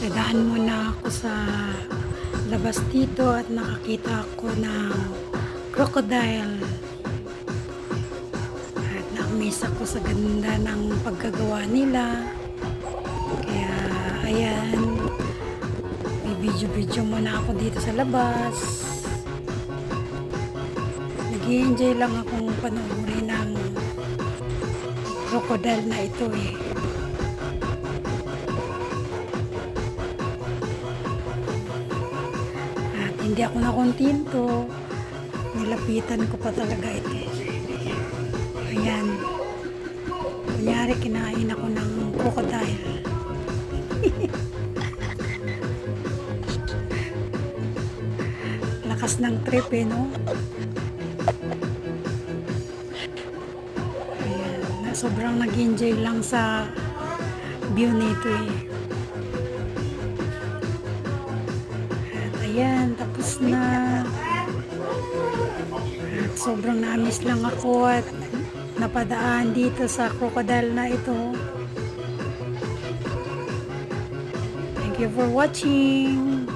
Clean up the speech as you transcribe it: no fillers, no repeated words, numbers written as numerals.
Dadaan muna ako sa labas dito at nakakita ako ng crocodile. At na-amaze ako sa ganda ng pagkagawa nila. Kaya ayan, may video-video muna ako dito sa labas. Nag-i-enjoy lang akong panoorin ng crocodile na ito eh. At hindi ako nakontento, nilapitan ko pa talaga ito. Ayan, kunyari kinain ako ng crocodile. Lakas ng trip eh, no? Ayan, sobrang nag-enjoy lang sa view nito eh. At ayan, tapos na. At sobrang na-miss lang ako at napadaan dito sa crocodile na ito. Thank you for watching.